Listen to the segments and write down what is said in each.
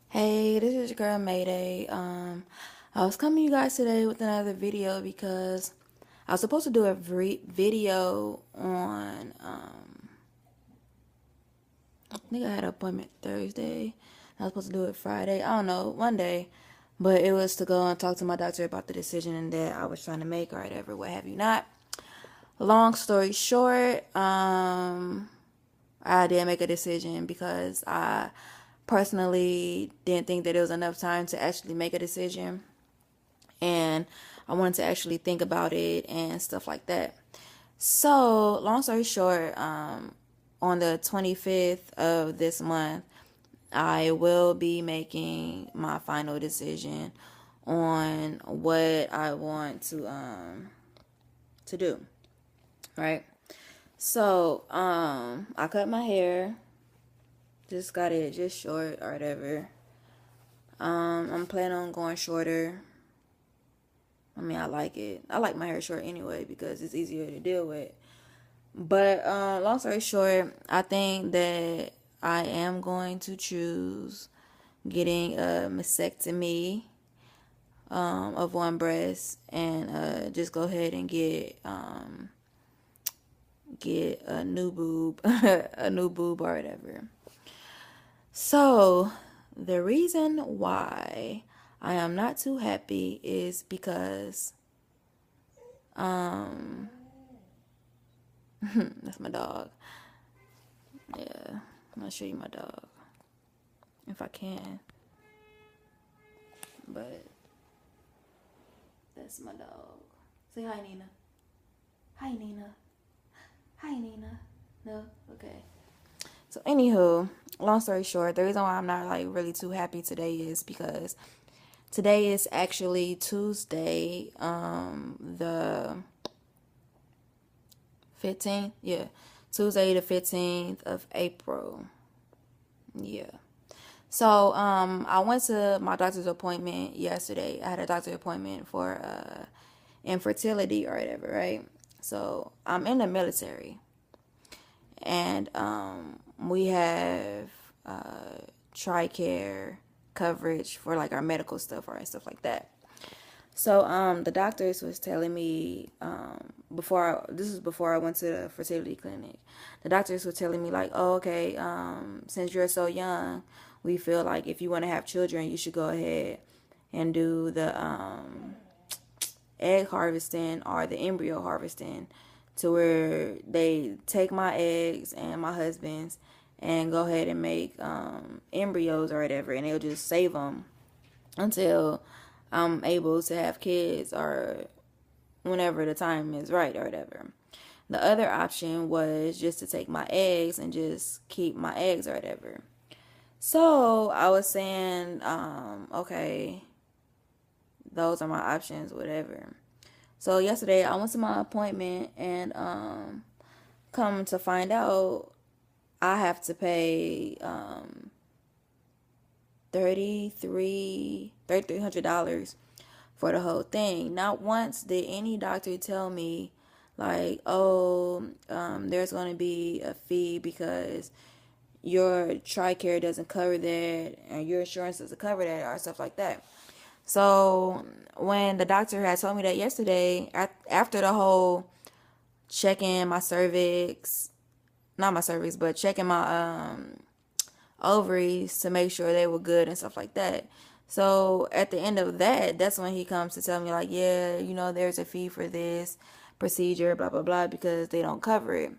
Hey, this is your girl Mayday. I was coming to you guys today with another video because I was supposed to do a video on I think I had an appointment Thursday. I was supposed to do it Friday. I don't know, one day. But it was to go and talk to my doctor about the decision that I was trying to make or whatever, what have you not. Long story short, I did make a decision because I personally didn't think that it was enough time to actually make a decision. And I wanted to actually think about it and stuff like that. So, long story short, on the 25th of this month, I will be making my final decision on what I want to do, right? So, I cut my hair, just got it just short or whatever. I'm planning on going shorter. I mean, I like it. I like my hair short anyway because it's easier to deal with. But long story short, I think that I am going to choose getting a mastectomy of one breast and just go ahead and get a new boob, a new boob or whatever. So the reason why I am not too happy is because that's my dog. Yeah, I'm gonna show you my dog if I can. But that's my dog. Say hi, Nina. Hi, Nina. Hi, Nina. No? Okay. So, anywho, long story short, the reason why I'm not like really too happy today is because today is actually Tuesday, the 15th. Yeah, Tuesday the 15th of April. Yeah. So, I went to my doctor's appointment yesterday. I had a doctor's appointment for infertility or whatever, right? So, I'm in the military, and we have TRICARE coverage for like our medical stuff or stuff like that. So, the doctors was telling me this is before I went to the fertility clinic. The doctors were telling me like, oh, okay, since you're so young, we feel like if you want to have children, you should go ahead and do the egg harvesting or the embryo harvesting, to where they take my eggs and my husband's and go ahead and make embryos or whatever, and they'll just save them until I'm able to have kids or whenever the time is right or whatever. The other option was just to take my eggs and just keep my eggs or whatever. So I was saying, okay, those are my options, whatever. So yesterday I went to my appointment and come to find out I have to pay $3,300 for the whole thing. Not once did any doctor tell me like, oh, there's going to be a fee because your TRICARE doesn't cover that and your insurance doesn't cover that or stuff like that. So when the doctor had told me that yesterday, after the whole checking my cervix, not my cervix, but checking my ovaries to make sure they were good and stuff like that. So at the end of that, that's when he comes to tell me like, yeah, there's a fee for this procedure, blah blah blah, because they don't cover it.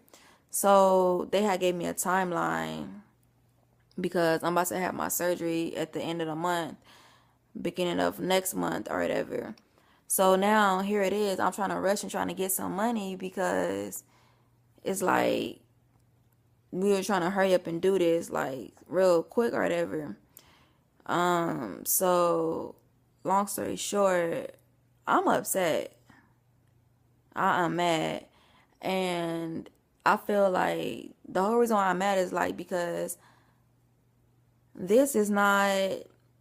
So they had gave me a timeline because I'm about to have my surgery at the end of the month, beginning of next month or whatever. So now here it is. I'm trying to rush and trying to get some money because it's like we were trying to hurry up and do this like real quick or whatever. So long story short, I'm upset. I am mad. And I feel like the whole reason why I'm mad is like because this is not,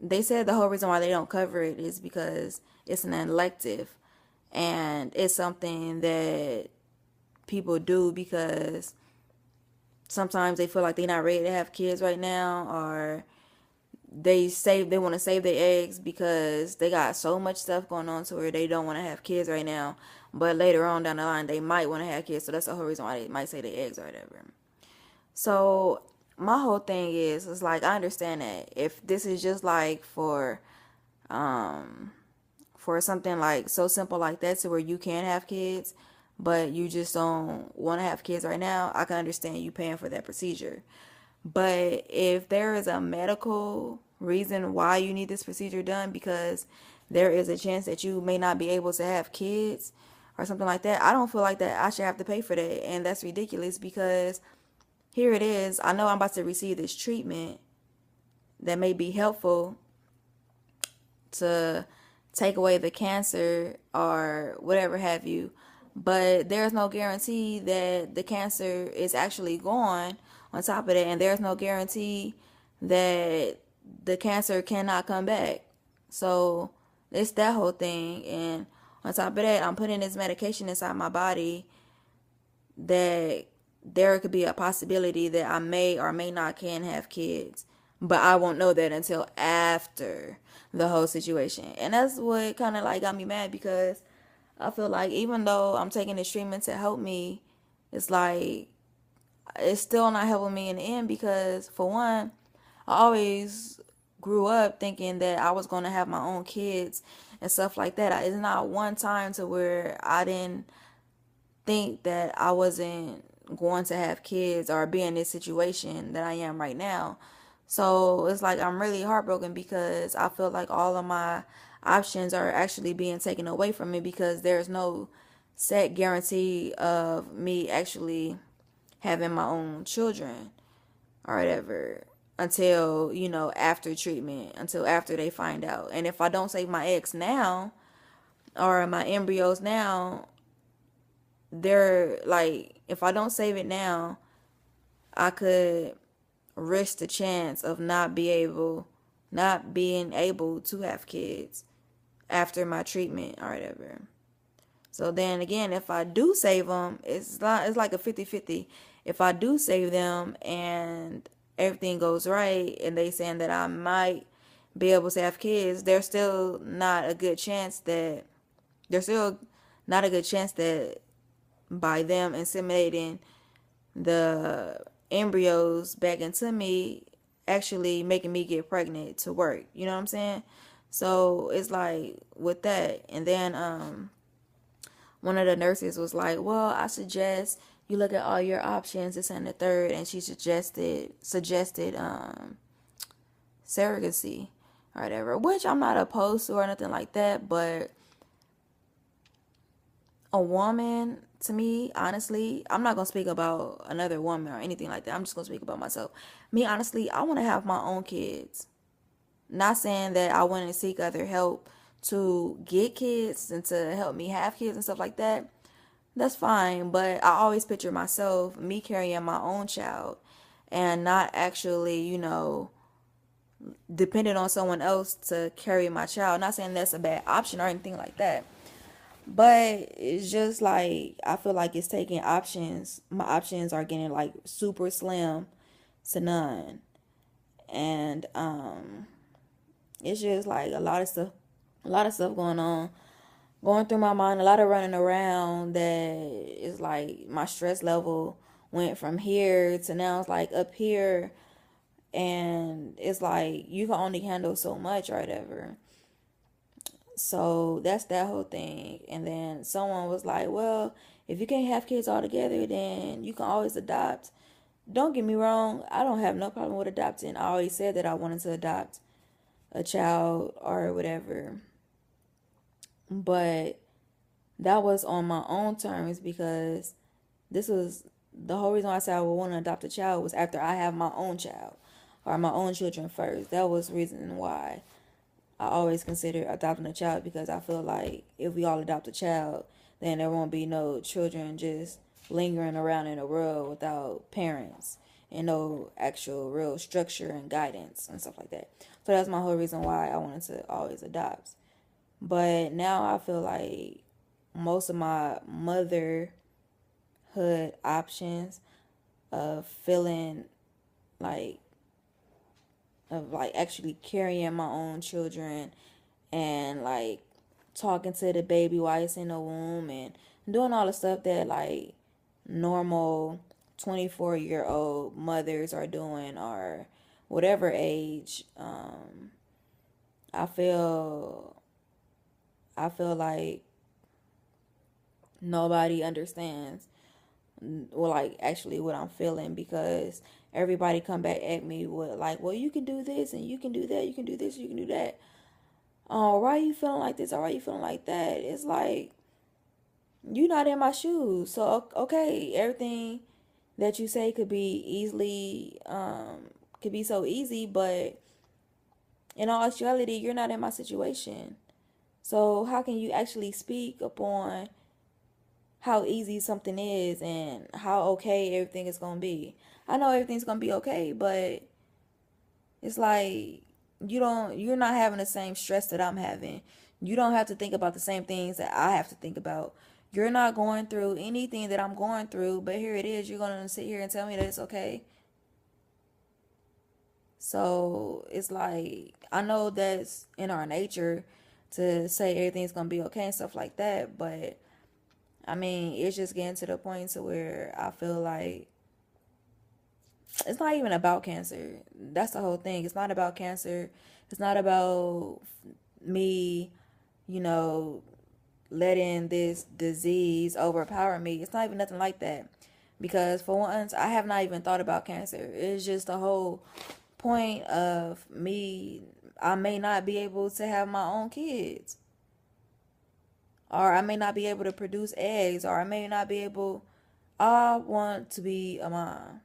they said the whole reason why they don't cover it is because it's an elective and it's something that people do because sometimes they feel like they're not ready to have kids right now, or they want to save their eggs because they got so much stuff going on to where they don't want to have kids right now, but later on down the line they might want to have kids, so that's the whole reason why they might save their eggs or whatever. So my whole thing is like, I understand that if this is just like um for something like so simple like that, to where you can have kids but you just don't want to have kids right now, I can understand you paying for that procedure. But if there is a medical reason why you need this procedure done, because there is a chance that you may not be able to have kids or something like that, I don't feel like that I should have to pay for that. And that's ridiculous, because here it is. I know I'm about to receive this treatment that may be helpful to take away the cancer or whatever have you. But there's no guarantee that the cancer is actually gone on top of that. And there's no guarantee that the cancer cannot come back. So it's that whole thing. And on top of that, I'm putting this medication inside my body that there could be a possibility that I may or may not can have kids. But I won't know that until after the whole situation. And that's what kind of like got me mad, because I feel like even though I'm taking this treatment to help me, it's like it's still not helping me in the end, because for one, I always grew up thinking that I was going to have my own kids and stuff like that. It's not one time to where I didn't think that I wasn't going to have kids or be in this situation that I am right now. So it's like I'm really heartbroken, because I feel like all of my options are actually being taken away from me, because there's no set guarantee of me actually having my own children or whatever until, after treatment, until after they find out. And if I don't save my eggs now or my embryos now, they're like, if I don't save it now, I could risk the chance of not being able to have kids after my treatment or whatever. So then again, if I do save them, it's like a 50-50. If I do save them and everything goes right and they saying that I might be able to have kids, there's still not a good chance that by them inseminating the embryos back into me actually making me get pregnant to work. You know what I'm saying? So it's like with that. And then one of the nurses was like, well, I suggest you look at all your options, this and the third. And she suggested surrogacy or whatever, which I'm not opposed to or nothing like that. But a woman, to me, honestly, I'm not going to speak about another woman or anything like that. I'm just going to speak about myself. Me, honestly, I want to have my own kids. Not saying that I want to seek other help to get kids and to help me have kids and stuff like that. That's fine. But I always picture myself, me carrying my own child and not actually, dependent on someone else to carry my child. Not saying that's a bad option or anything like that. But it's just like, I feel like it's taking options. My options are getting like super slim to none. And it's just like a lot of stuff going through my mind, a lot of running around, that is like my stress level went from here to now it's like up here. And it's like you can only handle so much or whatever. So that's that whole thing. And then someone was like, well, if you can't have kids all together, then you can always adopt. Don't get me wrong, I don't have no problem with adopting. I always said that I wanted to adopt a child or whatever. But that was on my own terms, because this was the whole reason why I said I would want to adopt a child was after I have my own child or my own children first. That was the reason why I always consider adopting a child, because I feel like if we all adopt a child, then there won't be no children just lingering around in the world without parents and no actual real structure and guidance and stuff like that. So that's my whole reason why I wanted to always adopt. But now I feel like most of my motherhood options of feeling like of like actually carrying my own children and like talking to the baby while it's in the womb and doing all the stuff that like normal 24-year-old mothers are doing or whatever age. I feel I feel like nobody understands, well, like actually what I'm feeling, because everybody come back at me with like, well, you can do this and you can do that, you can do this, you can do that. Oh, why are you feeling like this? Or why are you feeling like that? It's like you're not in my shoes. So okay, everything that you say could be easily could be so easy, but in all actuality, you're not in my situation. So how can you actually speak upon how easy something is and how okay everything is gonna be? I know everything's gonna be okay, but it's like you're not having the same stress that I'm having. You don't have to think about the same things that I have to think about. You're not going through anything that I'm going through, but here it is. You're gonna sit here and tell me that it's okay. So it's like I know that's in our nature to say everything's gonna be okay and stuff like that, but I mean it's just getting to the point to where I feel like it's not even about cancer. That's the whole thing. It's not about cancer. It's not about me, you know, letting this disease overpower me. It's not even nothing like that. Because for once, I have not even thought about cancer. It's just the whole point of me. I may not be able to have my own kids, or I may not be able to produce eggs, or I may not be able. I want to be a mom.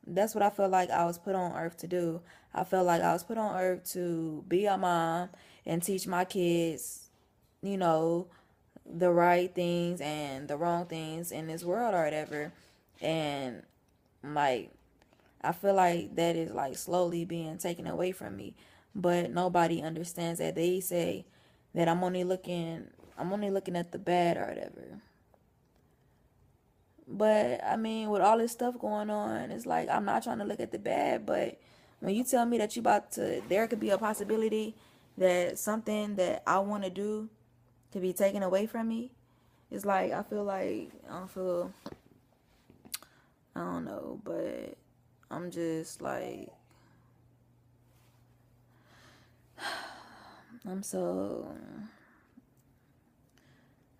That's what I feel like I was put on earth to do. I felt like I was put on earth to be a mom and teach my kids, you know, the right things and the wrong things in this world or whatever. And like I feel like that is like slowly being taken away from me. But nobody understands that. They say that I'm only looking at the bad or whatever. But I mean, with all this stuff going on, it's like I'm not trying to look at the bad, but when you tell me that you about to, there could be a possibility that something that I want to do could be taken away from me. It's like I feel like I don't know, but I'm just like I'm so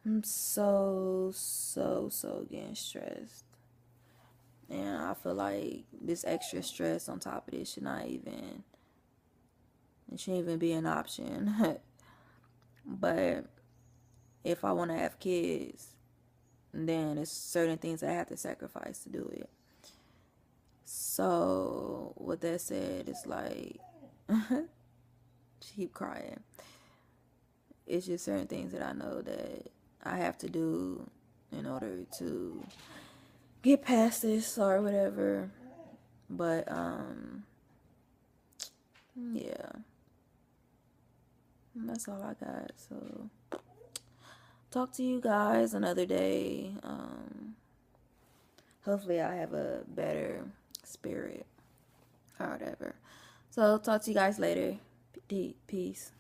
I'm so getting stressed. And I feel like this extra stress on top of this it shouldn't even be an option. But if I want to have kids, then it's certain things I have to sacrifice to do it. So with that said, it's like keep crying. It's just certain things that I know that I have to do in order to get past this or whatever. But yeah, that's all I got. So talk to you guys another day. Hopefully I have a better spirit or whatever. So talk to you guys later. Peace.